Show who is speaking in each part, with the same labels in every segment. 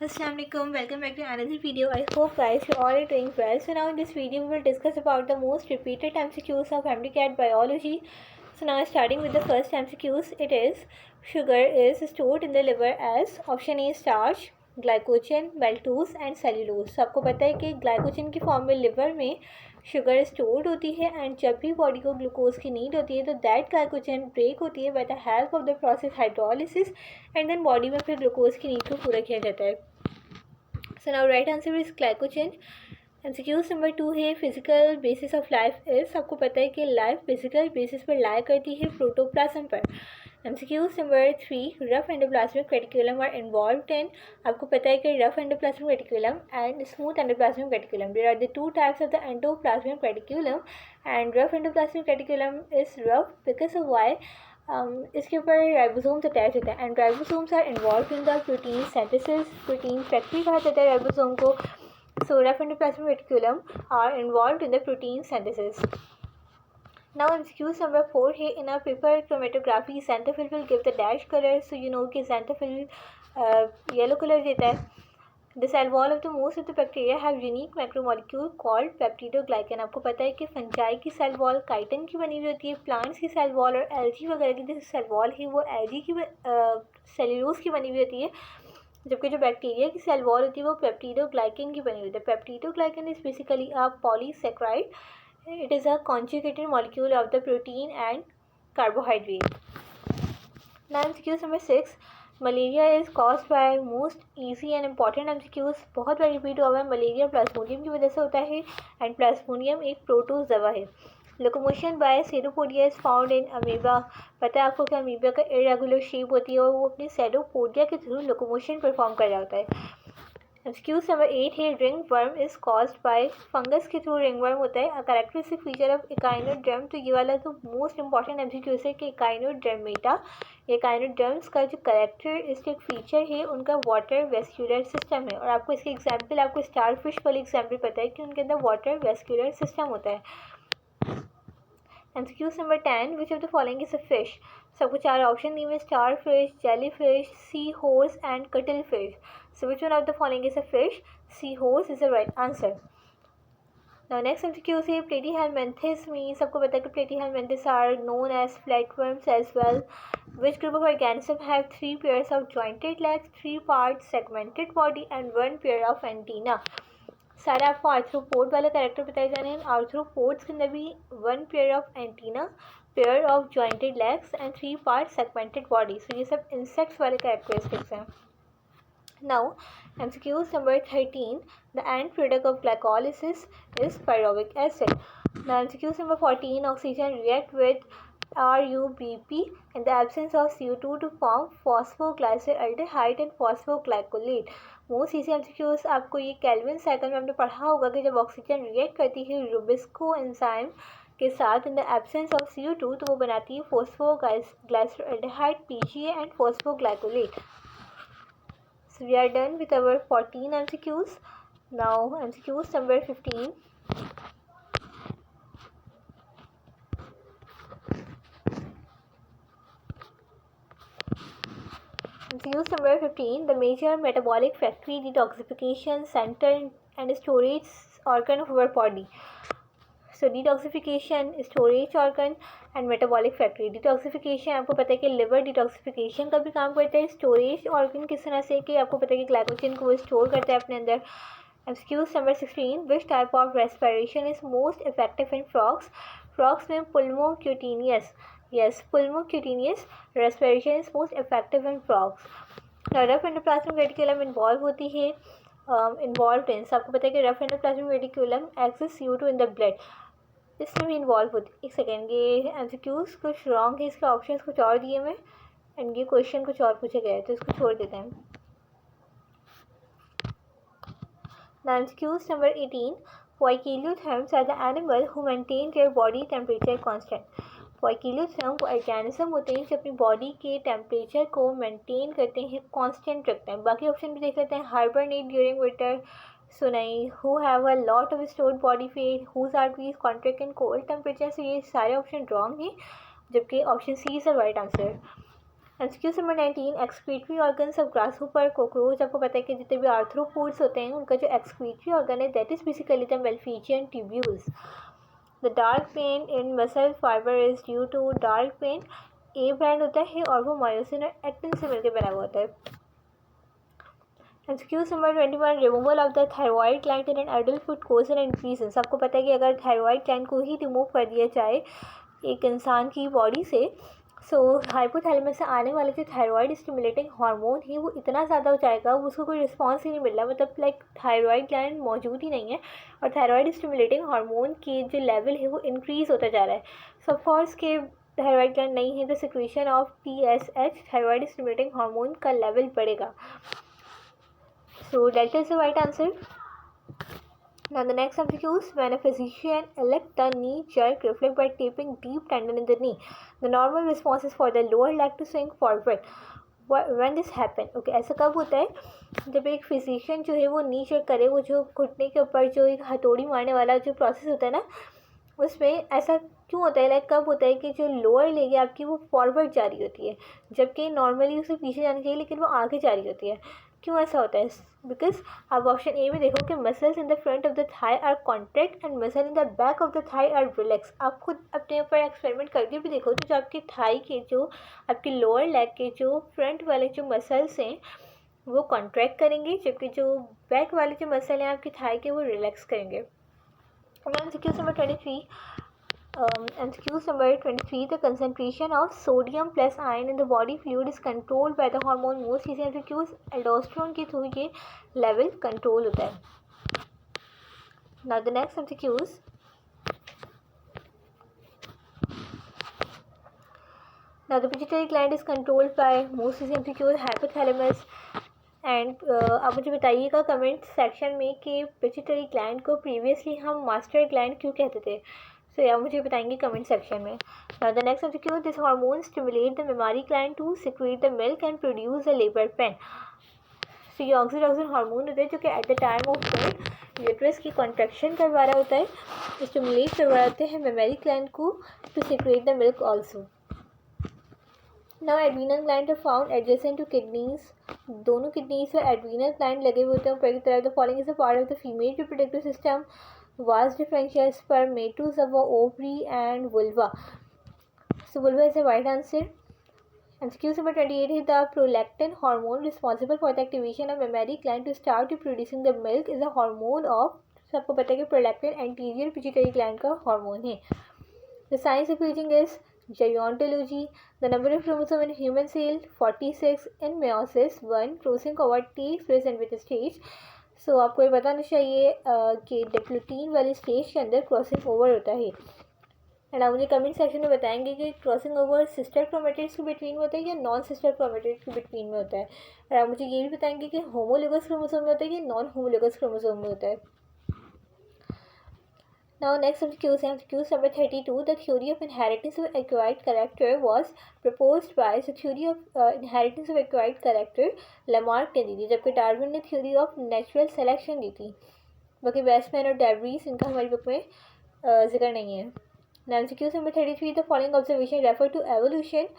Speaker 1: Assalamualaikum, welcome back to another video. I hope guys you all are doing well. So now in this video we will discuss about the most repeated MCQs of MDCAT biology. So now starting with the first MCQs, it is sugar is stored in the liver as option A starch, glycogen, maltose and cellulose. तो आपको पता है कि glycogen की form में liver में sugar stored होती है एंड जब भी बॉडी को ग्लूकोज की नीड होती है तो दैट ग्लाइकोजन ब्रेक होती है by the help of the process hydrolysis and then body में फिर ग्लूकोज की नीड को पूरा किया जाता है। So now right answer is glycogen. MCQs number 2 है physical basis of life is. आपको पता है कि लाइफ फिजिकल बेसिस पर लाई करती है प्रोटोप्लाज्म पर। MCQs number 3 rough endoplasmic reticulum are involved in. आपको पता है कि rough endoplasmic reticulum and smooth endoplasmic reticulum there are the two types of the endoplasmic reticulum and rough endoplasmic reticulum is rough because of why इसके ऊपर ribosomes attach होते हैं and ribosomes are involve in the protein synthesis. Protein factory कहा जाता है ribosome को। So rough endoplasmic reticulum are involved in the protein synthesis. Now MCQs number 4 here in our paper chromatography xanthophyll will give the dash color. So you know कि xanthophyll yellow color देता है। The cell wall of the most of the bacteria have unique macromolecule called peptidoglycan. आपको पता है कि fungi की cell wall chiton की बनी हुई होती है, प्लांट्स की सेल वॉल और एल्गी वगैरह की जो सेल वॉल है वो एल्गी की सेल्यूलोज की बनी हुई होती है, जबकि जो बैक्टीरिया की सेल वॉल होती है वो पेप्टिडोग्लाइकन की बनी हुई है। Peptidoglycan is basically a polysaccharide. It is a conjugated molecule of the protein and carbohydrate. Now MCQ number 6 malaria is caused by most easy and important MCQs बहुत बार repeat हुआ है। मलेरिया प्लाज्मोडियम की वजह से होता है एंड प्लाज्मोडियम एक प्रोटोज दवा है। Locomotion by pseudopodia is found in amoeba. पता है आपको कि अमीबा का इरेगुलर शेप होती है और वो अपने सेरोपोडिया के थ्रू लोकोमोशन परफॉर्म कर रहा होता है। MCQ नंबर 8 है ring worm is caused by fungus के थ्रू रिंग वर्म होता है। A characteristic feature of echinoderm. तो ये वाला तो मोस्ट इंपॉर्टेंट MCQ है कि इकाइनोडर्मेटा, इकाइनोडर्म्स का जो कैरेक्टरिस्टिक फीचर है उनका वाटर वेस्क्यूलर सिस्टम है। और आपको इसके एग्जाम्पल, आपको स्टारफिश वाली एग्जाम्पल पता है कि उनके अंदर वाटर वेस्क्यूलर सिस्टम होता है। MCQ number 10 which of the following is a fish. सबको चार ऑप्शन दिए हुए starfish, jellyfish, seahorse and cuttlefish. So which one of the following is a fish? Seahorse is the right answer. Now next MCQ से platyhelminthes में सबको पता है कि platyhelminthes are known as flatworms as well. Which group of organisms have 3 pairs of jointed legs, 3 parts segmented body and 1 pair of antenna? सारे आपको arthropod वाले character बताए जाने हैं। आर्थ्रोपोड्स के अंदर भी 1 pair of antenna, pair of jointed legs and 3 part segmented body. So ये सब इंसेक्ट्स वाले कैरेक्टरिस्टिक्स हैं। Now MCQ number 13 the end product of glycolysis is pyruvic acid. Now MCQ number 14 oxygen react with RUBP in the absence of CO2 to form phosphoglyceraldehyde and phosphoglycolate. Most easy MCQs आपको ये Calvin cycle में हमने पढ़ा होगा कि जब oxygen react करती है रुबिस्को एंजाइम के साथ in the absence of CO2 तो वो बनाती है phosphoglyceraldehyde PGA and phosphoglycolate. So we are done with our 14 MCQs. Now MCQs number 15. MCQ number 15 the major metabolic factory detoxification center and storage organ of our body. So detoxification, storage organ and metabolic factory. Detoxification आपको पता है कि liver detoxification का भी काम करता है। storage organ किस तरह से कि आपको पता है कि ग्लाइकोजन को वो स्टोर करता है अपने अंदर। MCQ number 16 which type of respiration is most effective in frogs? Frogs में pulmocutaneous, yes, pulmocutaneous respiration is most effective in frogs. Rough endoplasmic reticulum involve होती है इन्वॉल्व इन। आपको पता है कि rough endoplasmic reticulum excess CO2 in the blood, इसमें भी involve होती है। एक सेकेंड, ये MCQs कुछ रॉन्ग है, इसके ऑप्शंस कुछ और दिए हुए एंड ये क्वेश्चन कुछ और पूछा गया है तो इसको छोड़ देते हैं। Now MCQs number 18 Poikilotherms are the animal who maintain their body temperature constant. Poikilotherm वो ऑर्गेनिज्म होते हैं जो अपनी बॉडी के टेम्परेचर को मेंटेन करते हैं, कांस्टेंट रखते हैं। बाकी ऑप्शन भी देख लेते हैं। हाइबरनेट ड्यूरिंग विंटर, सो नहीं। Who have a lot of stored body fat, whose arteries contract in cold temperature. So ये सारे ऑप्शन रॉन्ग हैं, जबकि option C is the right answer. MCQ number 19, excretory organs of grasshopper cockroach. आपको पता है कि जितने भी आर्थ्रोपोड्स होते हैं उनका जो एक्सक्रीटरी ऑर्गन है that is basically the malpighian tubules. The dark pain in muscle fibre is due to dark pain. A brand होता है और वो मायोसिन और एक्टिन से मिलकर बना हुआ होता है। Excuse number 21, removal of the thyroid gland in an adult food cause an increases. आपको पता है कि अगर थायरॉइड ग्लैंड को ही रिमूव कर दिया जाए एक इंसान की बॉडी से, सो हाइपोथैलेमस से आने वाले जो थायरॉइड स्टिमुलेटिंग हार्मोन है वो इतना ज़्यादा हो जाएगा, उसको कोई रिस्पॉन्स ही नहीं मिल रहा, मतलब लाइक थायरॉइड ग्लैंड मौजूद ही नहीं है और थायरॉइड स्टिमुलेटिंग हार्मोन की जो लेवल है वो इंक्रीज़ होता जा रहा है। सो ऑफकोर्स के थायरॉइड ग्लैंड नहीं है तो secretion of TSH thyroid stimulating hormone का लेवल बढ़ेगा। So delta is the right answer. Now the next MCQ is, when a physician elect the knee jerk reflex by taping deep tendon in the knee, the normal response is for the lower leg to swing forward. When this happen? Okay, ऐसा कब होता है जब एक physician जो है वो नी jerk करे, वो जो घुटने के ऊपर जो एक हथौड़ी मारने वाला जो प्रोसेस होता है ना, उसमें ऐसा क्यों होता है, लाइक कब होता है कि जो लोअर लेग है आपकी वो फॉरवर्ड जा रही होती है जबकि नॉर्मली उसे पीछे जानी चाहिए लेकिन वो आगे जा रही होती है। क्यों ऐसा होता है? बिकॉज आप ऑप्शन ए में देखो कि muscles in the front of the thigh are contract and muscle in the back of the thigh are relax. आप खुद अपने ऊपर एक्सपेरिमेंट करके भी देखो तो जो आपके थाई के जो आपके लोअर लेग के जो फ्रंट वाले जो मसल्स हैं वो कॉन्ट्रैक्ट करेंगे जबकि जो बैक वाले जो मसल हैं आपके थाई के वो रिलैक्स करेंगे। MCQ number 23. MCQ number 23. The concentration of sodium plus iron in the body fluid is controlled by the hormone. Most easy MCQs aldosterone के थ्रू ये level control होता है। Now the next MCQs. Now the pituitary gland is controlled by most easy MCQs hypothalamus. And आप मुझे बताइएगा comment section में कि pituitary gland को प्रीवियसली हम मास्टर ग्लैंड क्यों कहते थे। सो या मुझे बताएंगे कमेंट सेक्शन में। Now the next MCQ, this hormone stimulate the memory gland to secrete the milk and produce the labour pain. So ये ऑक्सीटोसिन हार्मोन होता है जो कि at the time of birth uterus की कॉन्ट्रैक्शन करवा रहा होता है, स्टिमुलेट करवा होते हैं मेमोरी ग्लैंड को to secrete the milk also. Now adrenal gland are found adjacent to kidneys. दोनों किडनीज पर एड्रीनल ग्लैंड लगे हुए होते हैं ऊपर की तरफ। The following is a part of the female reproductive system, vas deferens spermatozoa, ovary and vulva. So vulva is the right answer. MCQ number 28 is, the prolactin hormone responsible for the activation of mammary gland to start producing the milk is a hormone of, सबको पता है कि prolactin anterior pituitary gland का hormone है। The science of aging is gerontology. The number of chromosomes in human cell 46, in meiosis 1, crossing over takes place in which stage? So आपको ये बताना चाहिए कि डिप्लोटीन वाली स्टेज के अंदर क्रॉसिंग ओवर होता है। एंड आप मुझे कमेंट सेक्शन में बताएंगे कि क्रॉसिंग ओवर सिस्टर क्रोमेटिड्स के बिटवीन में होता है या नॉन सिस्टर क्रोमेटिड्स के बिटवीन में होता है। और आप मुझे ये भी बताएंगे कि होमोलोगस क्रोमोसोम में होता है या नॉन होमोलोगस क्रोमोसोम में होता है। Now next MCQ is MCQ number 32. The theory of inheritance of acquired character was proposed by, the theory of inheritance of acquired character Lamarck ने दी थी, जबकि डार्विन ने theory of natural selection दी थी। बाकी Westman और डेवरीज इनका हमारी बुक में जिक्र नहीं है। Now MCQ number 33. The following observation refer to evolution.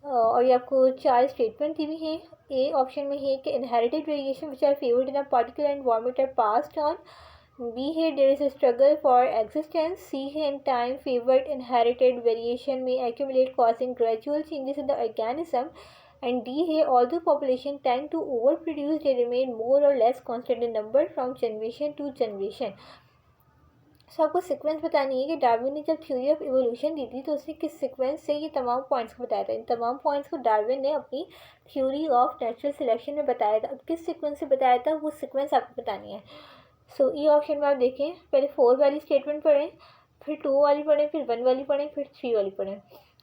Speaker 1: और ये आपको 4 स्टेटमेंट दी हुई हैं। ए ऑप्शन में है कि inherited variation which are favored in a particular environment are passed on. B है there is a struggle for existence. C है in time favored inherited variation may accumulate causing gradual changes in the organism. And D है although population tend to overproduce they remain more or less constant in number from generation to generation. सो आपको sequence बतानी है कि Darwin ने जब theory of evolution दी थी तो उसने किस सीक्वेंस से ये तमाम पॉइंट्स को बताया था। इन तमाम पॉइंट्स को डार्विन ने अपनी थ्योरी ऑफ नेचुरल सिलेक्शन में बताया था। अब किस सीक्वेंस से बताया था वो सीक्वेंस आपको बतानी है। सो ई ऑप्शन में आप देखें, पहले 4 वाली स्टेटमेंट पढ़ें, फिर 2 वाली पढ़ें, फिर 1 वाली पढ़ें, फिर 3 वाली पढ़ें।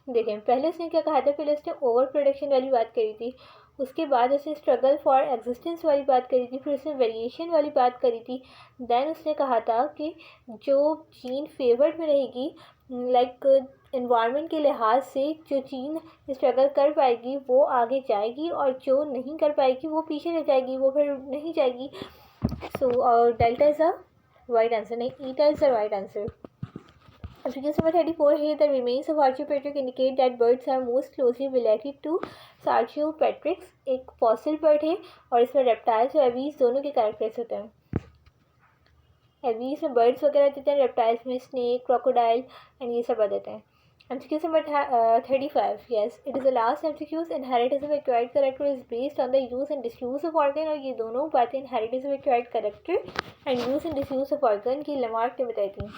Speaker 1: देखें पहले उसने क्या कहा था, पहले उसने ओवर प्रोडक्शन वाली बात करी थी, उसके बाद उसने स्ट्रगल फॉर एग्जिस्टेंस वाली बात करी थी, फिर उसने वेरिएशन वाली बात करी थी। देन उसने कहा था कि जो जीन फेवर्ड में रहेगी लाइक इन्वायरमेंट के लिहाज से जो जीन स्ट्रगल कर पाएगी वो आगे जाएगी और जो नहीं कर पाएगी वो पीछे रह जाएगी, वो फिर नहीं जाएगी। So delta is a right answer, नहीं eta is the right answer. MCQ number 34 here, the remains of Archaeopteryx indicate that birds are most closely related to Archaeopteryx. एक फॉसिल बर्ड है और इसमें रेप्टाइल्स और एवीज दोनों के characters होते हैं. एवीज में बर्ड्स वगैरह देते हैं, रेप्टाइल्स में स्नेक, क्रोकोडाइल एंड ये सब आ देते हैं. MCQ number 35. Yes, it is the last MCQs. Inheritance of acquired character is based on the use and disuse of organ. और ये दोनों बातें inheritance of acquired character and use and disuse of organ की Lamarck ने बताई थी.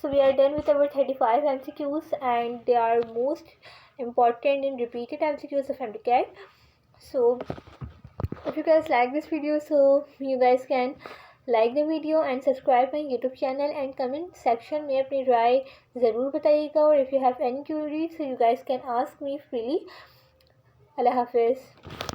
Speaker 1: So we are done with our 35 MCQs and they are most important and repeated MCQs of MCAT. So if you guys like this video, so you guys can like the video and subscribe my YouTube channel and comment section में अपनी राय ज़रूर बताइएगा. और if you have any queries, so you guys can ask me freely. अल्लाह हाफिज़.